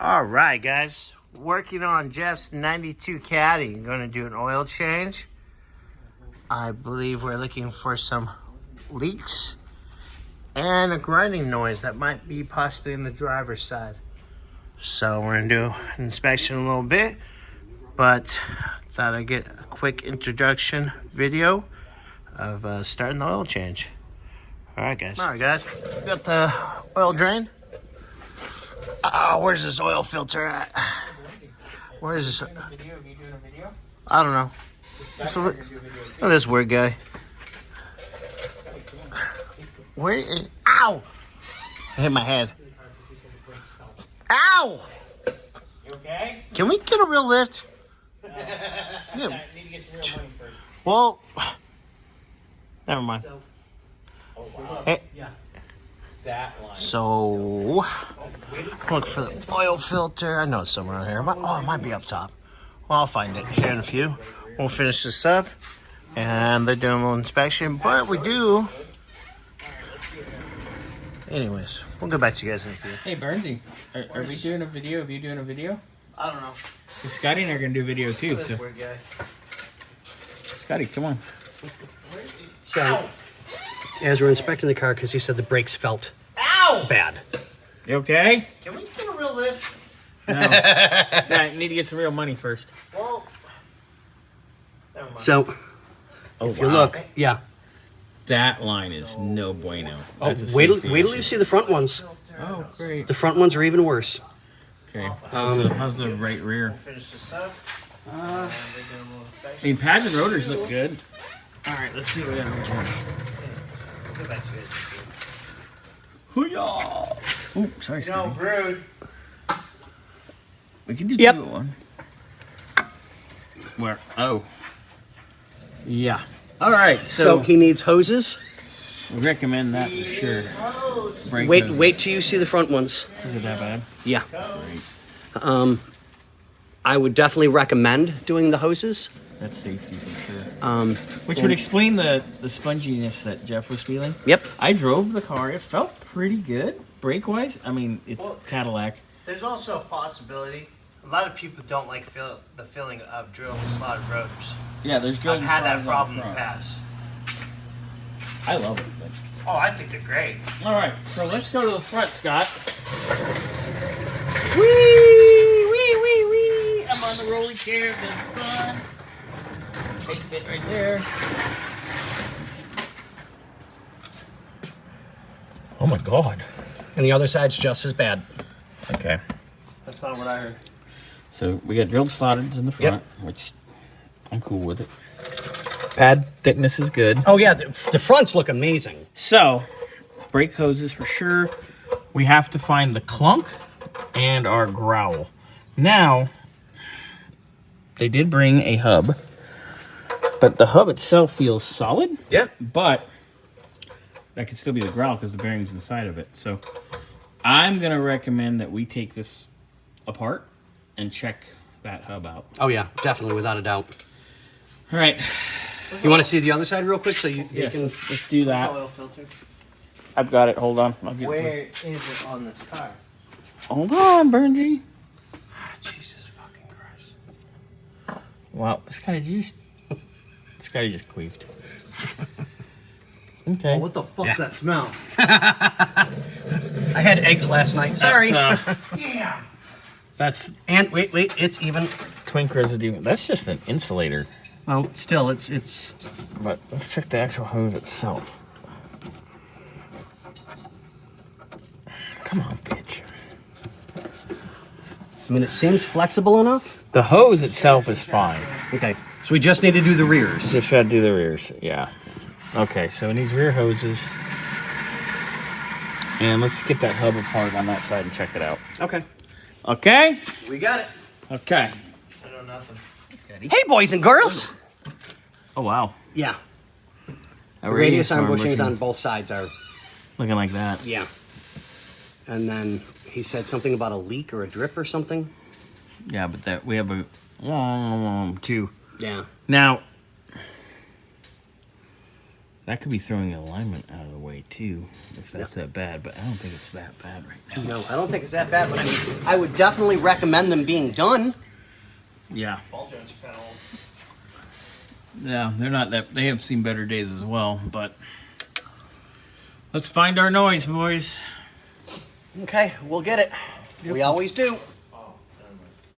All right, guys. Working on Jeff's 92 Caddy. I'm going to do an oil change. I believe we're looking for some leaks and a grinding noise that might be possibly in the driver's side. So we're going to do an inspection in a little bit, but thought I'd get a quick introduction video of starting the oil change. All right, guys. We got the oil drain. Where's this oil filter at? Where is this? I don't know. Look at this weird guy. Where is... Ow! I hit my head. Ow! You okay? Can we get a real lift? I need to get some real money first. Well, never mind. Oh, wow. Hey. Yeah. That line. So, look for the oil filter. I know it's somewhere around here. Oh, it might be up top. Well, I'll find it here in a few. We'll finish this up, and they're doing a little inspection, but we do. Anyways, we'll get back to you guys in a few. Hey, Bernsey, are we doing a video of you doing a video? I don't know. Scotty and I are going to do video too. This So. weird guy. Scotty, come on. So, as we're inspecting the car, because he said the brakes felt bad. You okay? Can we get a real lift? No. I need to get some real money first. Well, never mind. So, if you look, yeah. That line is no bueno. That's a Wait safety till you issue. see the front ones. Oh, great. The front ones are even worse. Okay. How's the right rear? We'll finish this up. I mean, pads and rotors look good. All right, let's see what we got here. We'll get back to you guys in a few. Hoo-yah! Oh, sorry, Scotty. Rude. We can do Yep. two at one. Where? Oh. Yeah. All right, So so he needs hoses. we recommend that for sure. Brake Wait, hoses. wait till you see the front ones. Is it that bad? Yeah. Great. I would definitely recommend doing the hoses. That's safety for sure. Which would explain the sponginess that Jeff was feeling. Yep. I drove the car. It felt pretty good. Brake-wise, I mean, it's Cadillac. There's also a possibility. A lot of people don't like the feeling of drilling slotted rotors. Yeah, there's good. I've had that signs on problem in front. the past. I love it. But... Oh, I think they're great. All right, so let's go to the front, Scott. Wee, wee, wee, wee. I'm on the rolly chair in the front. Take fit right there. Oh my God. And the other side's just as bad. Okay. That's not what I heard. So we got drilled slotteds in the front, which I'm cool with it. Pad thickness is good. Oh, yeah. The fronts look amazing. So, brake hoses for sure. We have to find the clunk and our growl. Now, they did bring a hub, but the hub itself feels solid. Yeah. But that could still be the growl because the bearing's inside of it. So, I'm going to recommend that we take this apart and check that hub out. Oh, yeah. Definitely, without a doubt. All right. You want to see the other side real quick? So you Yes, can... let's do that. Oil filter. I've got it. Hold on. I'll get Where is it on this car? Hold on, Bernsey. Jesus fucking Christ. Wow, this guy just queefed. Okay. Oh, what the fuck's that smell? I had eggs last night. Sorry. Damn. That's And wait, it's even. twink residue. That's just an insulator. Well, still, it's. But let's check the actual hose itself. Come on, bitch. I mean, it seems flexible enough. The hose itself is fine. Okay, so we just need to do the rears. Just gotta do the rears. Yeah. Okay, so it needs rear hoses. And let's get that hub apart on that side and check it out. Okay. Okay? We got it. Okay. I know nothing. Hey, boys and girls. Oh, wow. Yeah. A The radius arm arm bushings bushing. on both sides are. Looking like that. Yeah. And then he said something about a leak or a drip or something. Yeah, but that we have a two. Yeah. Now, That could be throwing the alignment out of the way too, if that's that bad, but I don't think it's that bad right now. No, I don't think it's that bad, but I mean, I would definitely recommend them being done. Yeah. Ball joints are kind of old. Yeah, they're not that, they have seen better days as well, but let's find our noise, boys. Okay, we'll get it. We always do.